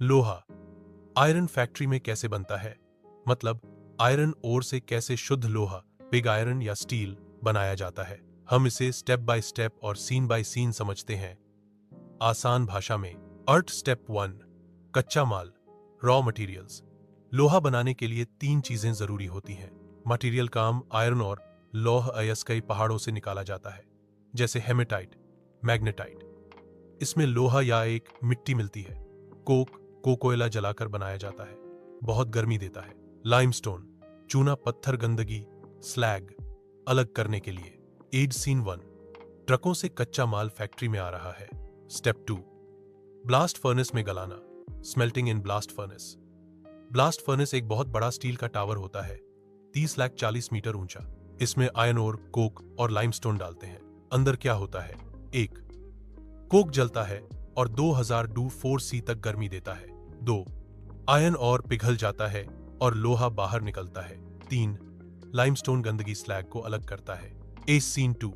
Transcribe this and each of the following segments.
लोहा iron factory में कैसे बनता है? मतलब आयरन ओर से कैसे शुद्ध लोहा, पिग आयरन या स्टील बनाया जाता है। हम इसे स्टेप बाय स्टेप और सीन बाय सीन समझते हैं। आसान भाषा में अर्थ स्टेप 1, कच्चा माल, रॉ मटेरियल्स। लोहा बनाने के लिए 3 चीजें जरूरी होती हैं। मटेरियल काम आयरन और लौह अयस्कई पहाड़ों से निकाला जाता है, जैसे हेमेटाइट, मैग्नेटाइट। इसमें लोहा या एक मिट्टी मिलती है। कोक को कोयला जलाकर बनाया जाता है, बहुत गर्मी देता है। लाइमस्टोन, चूना पत्थर गंदगी, स्लैग अलग करने के लिए। एज सीन 1, ट्रकों से कच्चा माल फैक्ट्री में आ रहा है। स्टेप 2, ब्लास्ट फर्नेस में गलाना, smelting in blast furnace. Blast furnace एक बहुत बड़ा स्टील का टावर होता है, 30 लाख 40 मीटर ऊंचा। इसमें आयरन ओर, कोक और लाइमस्टोन डालते हैं। अंदर क्या होता है? 1, कोक जलता है और 2000 डू 4C तक गर्मी देता है। 2, आयरन और पिघल जाता है और लोहा बाहर निकलता है। 3, लाइमस्टोन गंदगी स्लैग को अलग करता है। एज सीन 2,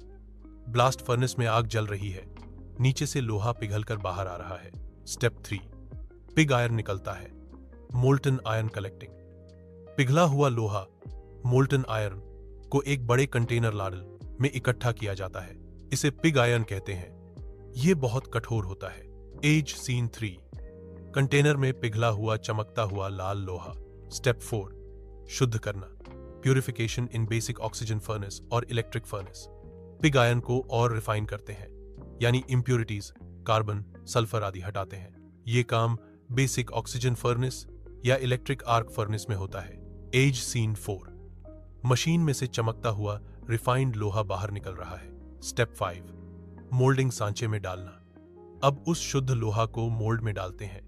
ब्लास्ट फर्नेस में आग जल रही है, नीचे से लोहा पिघलकर बाहर आ रहा है। स्टेप 3, पिग आयरन निकलता है, मोल्टन आयरन कलेक्टिंग। पिघला हुआ लोहा, मोल्टन आयरन को एक बड़े कंटेनर लाडल में इकट्ठा किया जाता है। इसे पिग आयरन कहते हैं। यह बहुत कठोर होता है। एज सीन 3, कंटेनर में पिघला हुआ चमकता हुआ लाल लोहा। स्टेप 4, शुद्ध करना, प्यूरिफिकेशन इन बेसिक ऑक्सीजन फर्नेस और इलेक्ट्रिक फर्नेस। पिग आयरन को और रिफाइन करते हैं, यानी इंप्यूरिटीज, कार्बन, सल्फर आदि हटाते हैं। ये काम बेसिक ऑक्सीजन फर्नेस या इलेक्ट्रिक आर्क फर्नेस में होता है। एज सीन 4, मशीन में से चमकता हुआ रिफाइंड लोहा बाहर निकल रहा है। स्टेप 5, मोल्डिंग सांचे में डालना। अब उस शुद्ध लोहा को मोल्ड में डालते हैं,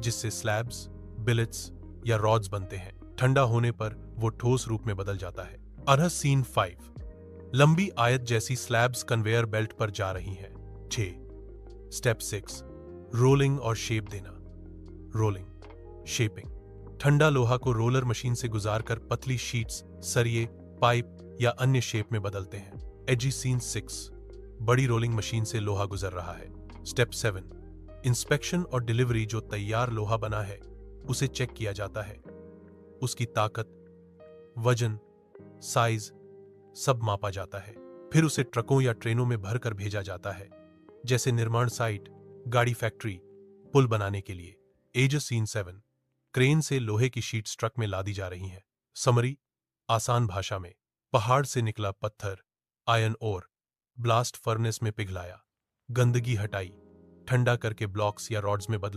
जिससे स्लैब्स, बिलेट्स या रॉड्स बनते हैं। ठंडा होने पर वो ठोस रूप में बदल जाता है। अरह सीन 5, लंबी आयत जैसी स्लैब्स कन्वेयर बेल्ट पर जा रही हैं। 6, स्टेप 6, रोलिंग और शेप देना। Rolling, shaping. ठंडा लोहा को रोलर मशीन से गुजारकर पतली शीट्स, सरिये, पाइप या अन्य शेप में बदलते हैं। एजी सीन 6, बड़ी रोलिंग मशीन से लोहा गुजर रहा है। स्टेप 7, इंस्पेक्शन और डिलीवरी। जो तैयार लोहा बना है उसे चेक किया जाता है। उसकी ताकत, वजन, साइज सब मापा जाता है। फिर उसे ट्रकों या ट्रेनों में भरकर भेजा जाता है, जैसे निर्माण साइट, गाड़ी फैक्ट्री, पुल बनाने के लिए। एज सीन 7, क्रेन से लोहे की शीट्स ट्रक में लादी जा रही हैं। समरी, आसान भाषा में, पहाड़ से निकला पत्थर, आयरन ओर, ब्लास्ट फर्नेस में पिघलाया, गंदगी हटाई, ठंडा करके ब्लॉक्स या रॉड्स में बदला।